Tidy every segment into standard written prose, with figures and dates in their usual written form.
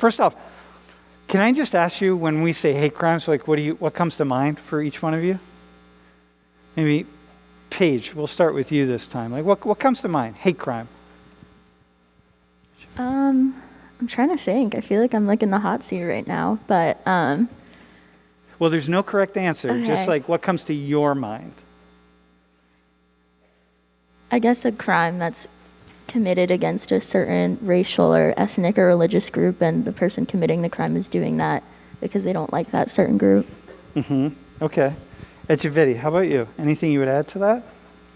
First off, can I just ask you, when we say hate crimes, like what comes to mind for each one of you? Maybe Paige, we'll start with you this time. Like what comes to mind? Hate crime. I'm trying to think. I feel like I'm like in the hot seat right now, but Well, there's no correct answer. Okay. Just like what comes to your mind. I guess a crime that's committed against a certain racial or ethnic or religious group, and the person committing the crime is doing that because they don't like that certain group. Okay. Ejivedi, how about you? Anything you would add to that?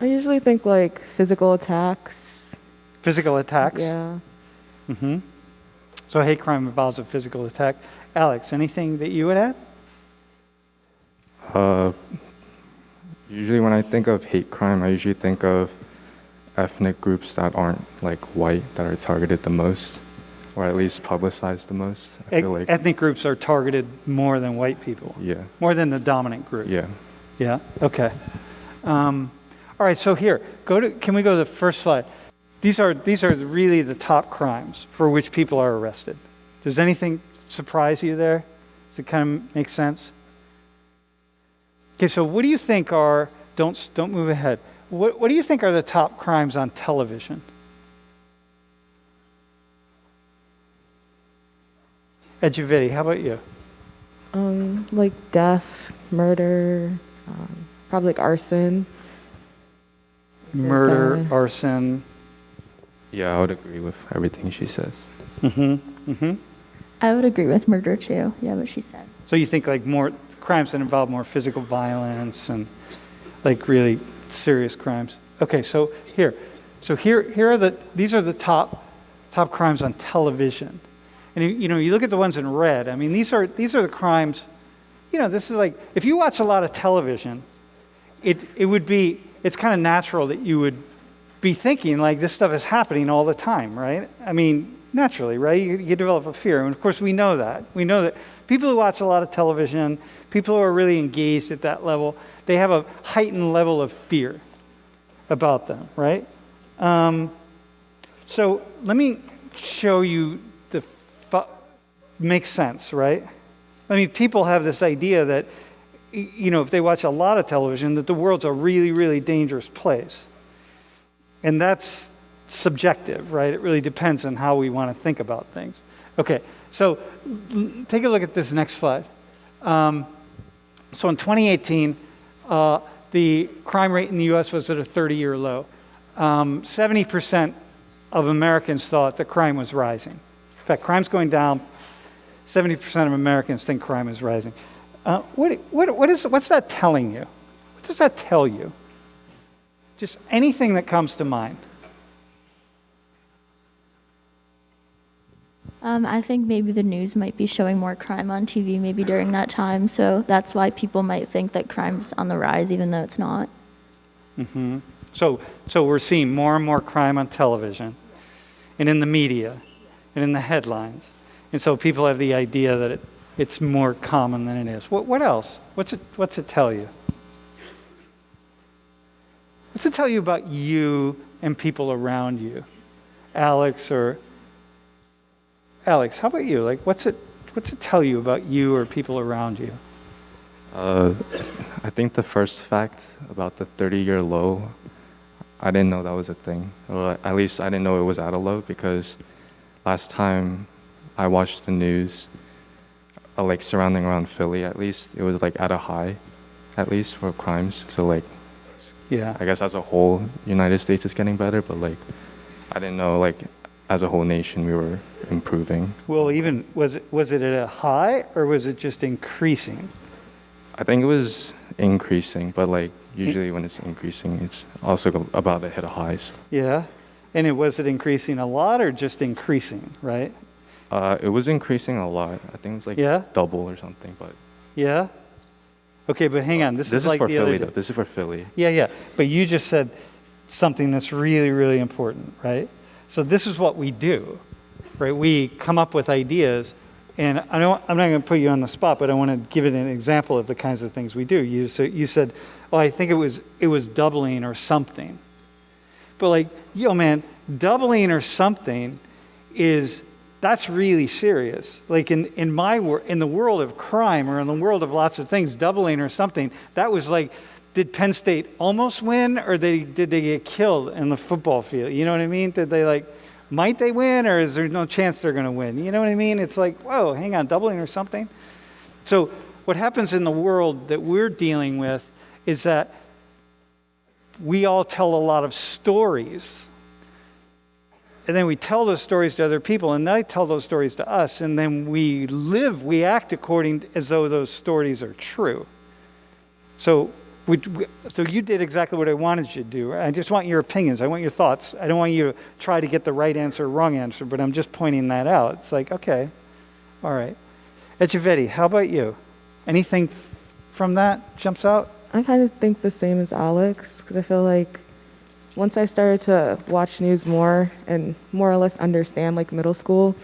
I usually think like physical attacks. Physical attacks? Yeah. So hate crime involves a physical attack. Alex, anything that you would add? Usually when I think of hate crime, I usually think of ethnic groups that aren't like white that are targeted the most, or at least publicized the most. I feel like Ethnic groups are targeted more than white people. Yeah. More than the dominant group. Yeah. Yeah. Okay. All right. So here, can we go to the first slide? These are really the top crimes for which people are arrested. Does anything surprise you there? Does it kind of make sense? Okay. So what do you think are? Don't move ahead. What do you think are the top crimes on television? Ejivedi, how about you? Like death, murder, probably like arson. Murder, arson. Yeah, I would agree with everything she says. I would agree with murder too. Yeah, what she said. So you think like more crimes that involve more physical violence and like really serious crimes. Okay, so here are these are the top crimes on television. And you look at the ones in red. I mean, these are the crimes. This is like if you watch a lot of television, it's kind of natural that you would be thinking like this stuff is happening all the time, right? I mean, naturally, right? You develop a fear. And of course we know that. We know that people who watch a lot of television, people who are really engaged at that level, they have a heightened level of fear about them, right? So let me show you makes sense, right? I mean, people have this idea that, if they watch a lot of television, that the world's a really, really dangerous place. And that's subjective, right? It really depends on how we want to think about things. Okay, so take a look at this next slide. So in 2018, the crime rate in the U.S. was at a 30-year low. 70% of Americans thought that crime was rising. In fact, crime's going down. 70% of Americans think crime is rising. What's that telling you? What does that tell you? Just anything that comes to mind. I think maybe the news might be showing more crime on TV maybe during that time, so that's why people might think that crime's on the rise even though it's not. So we're seeing more and more crime on television and in the media and in the headlines. And so people have the idea that it's more common than it is. What else? What's it tell you? What's it tell you about you and people around you? Alex, how about you? Like what's it tell you about you or people around you? I think the first fact about the 30-year low, I didn't know that was a thing. Or at least I didn't know it was at a low because last time I watched the news, like surrounding around Philly at least, it was like at a high, at least for crimes. So like, yeah, I guess as a whole, United States is getting better, but like, I didn't know like as a whole nation we were improving. Well, even was it at a high or was it just increasing? I think it was increasing, but like usually when it's increasing, it's also about to hit a high. Yeah, and was it increasing a lot or just increasing, right? It was increasing a lot. I think it was like double or something, but. Yeah? Okay, but hang on. This is like for the Philly, other though. This is for Philly. Yeah. But you just said something that's really, really important, right? So this is what we do, right? We come up with ideas, and I'm not going to put you on the spot, but I want to give it an example of the kinds of things we do. You said, oh, I think it was doubling or something. But like, man, doubling or something is That's really serious. Like in the world of crime or in the world of lots of things, doubling or something, that was like, did Penn State almost win, or did they get killed in the football field? You know what I mean? Did they might they win, or is there no chance they're going to win? You know what I mean? It's like, whoa, hang on, doubling or something? So what happens in the world that we're dealing with is that we all tell a lot of stories. And then we tell those stories to other people, and they tell those stories to us, and then we act according as though those stories are true. So you did exactly what I wanted you to do. I just want your opinions. I want your thoughts. I don't want you to try to get the right answer or wrong answer, but I'm just pointing that out. It's like, okay, all right. Echeverri, how about you? Anything from that jumps out? I kind of think the same as Alex, because I feel like once I started to watch news more and more or less understand like middle school,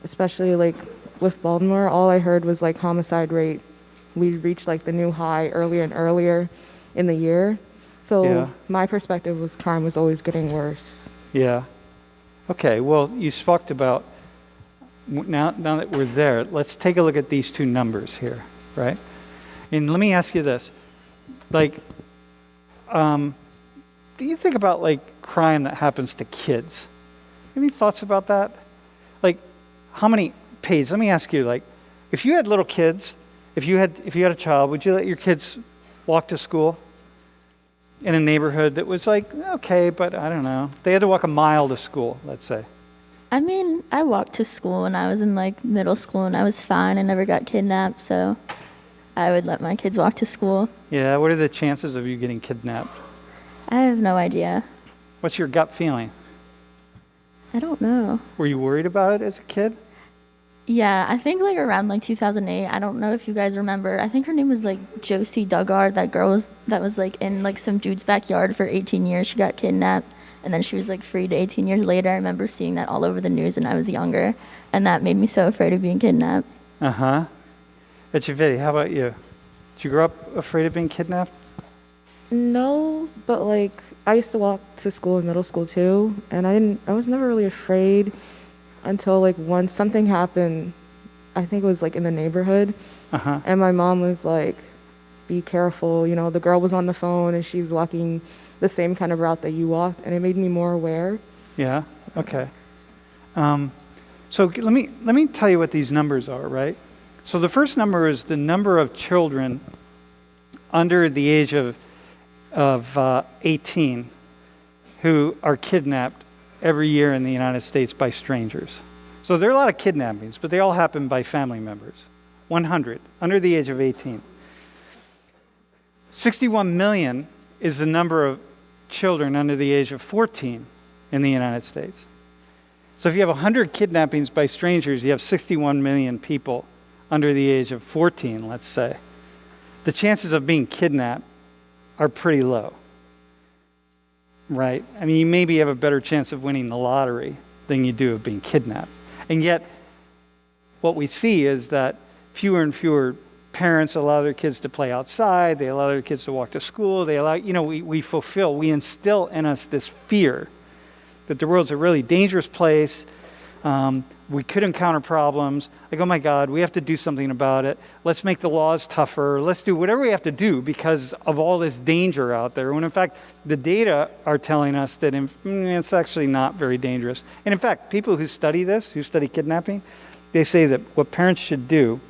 especially like with Baltimore, all I heard was like homicide rate. We reached like the new high earlier and earlier in the year. So Yeah. my perspective was crime was always getting worse. Yeah. Okay, well, you talked about, now that we're there, let's take a look at these two numbers here, right? And let me ask you this. Like, do you think about like crime that happens to kids? Any thoughts about that? Like, how many pages? Let me ask you, like, if you had little kids, if you had a child, would you let your kids walk to school in a neighborhood that was like, okay, but I don't know. They had to walk a mile to school, let's say. I mean, I walked to school when I was in like middle school and I was fine. I never got kidnapped, so I would let my kids walk to school. Yeah, what are the chances of you getting kidnapped? I have no idea. What's your gut feeling? I don't know. Were you worried about it as a kid? Yeah, I think like around like 2008. I don't know if you guys remember. I think her name was like Josie Dugard. That girl that was like in like some dude's backyard for 18 years. She got kidnapped and then she was like freed 18 years later. I remember seeing that all over the news when I was younger, and that made me so afraid of being kidnapped. Uh-huh. Echeverri, how about you? Did you grow up afraid of being kidnapped? No, but like I used to walk to school in middle school too, and I was never really afraid until like once something happened. I think it was like in the neighborhood, Uh-huh. and my mom was like, be careful, you know, the girl was on the phone and she was walking the same kind of route that you walked, and it made me more aware. Yeah, okay. So let me tell you what these numbers are, right? So the first number is the number of children under the age of 18 who are kidnapped every year in the United States by strangers. So there are a lot of kidnappings, but they all happen by family members. 100, under the age of 18. 61 million is the number of children under the age of 14 in the United States. So if you have 100 kidnappings by strangers, you have 61 million people under the age of 14, let's say. The chances of being kidnapped are pretty low, right? I mean, you maybe have a better chance of winning the lottery than you do of being kidnapped. And yet, what we see is that fewer and fewer parents allow their kids to play outside, they allow their kids to walk to school, they allow, we instill in us this fear that the world's a really dangerous place. We could encounter problems. Like, oh my God, we have to do something about it. Let's make the laws tougher. Let's do whatever we have to do because of all this danger out there. When in fact, the data are telling us that it's actually not very dangerous. And in fact, people who study this, who study kidnapping, they say that what parents should do,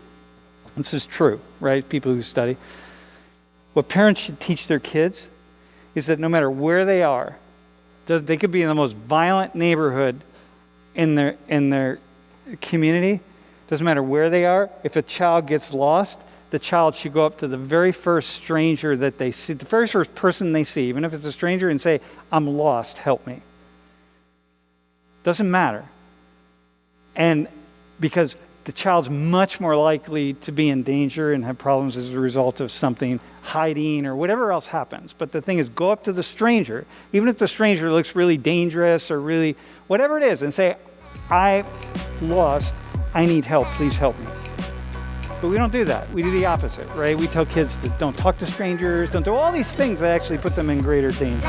this is true, right? People who study, what parents should teach their kids is that no matter where they are, they could be in the most violent neighborhood in their community, doesn't matter where they are. If a child gets lost, the child should go up to the very first stranger that they see, the very first person they see, even if it's a stranger, and say, I'm lost, help me. Doesn't matter. And because the child's much more likely to be in danger and have problems as a result of something hiding or whatever else happens. But the thing is, go up to the stranger, even if the stranger looks really dangerous or really whatever it is, and say, I'm lost, I need help, please help me. But we don't do that. We do the opposite, right? We tell kids to don't talk to strangers, don't do all these things that actually put them in greater danger.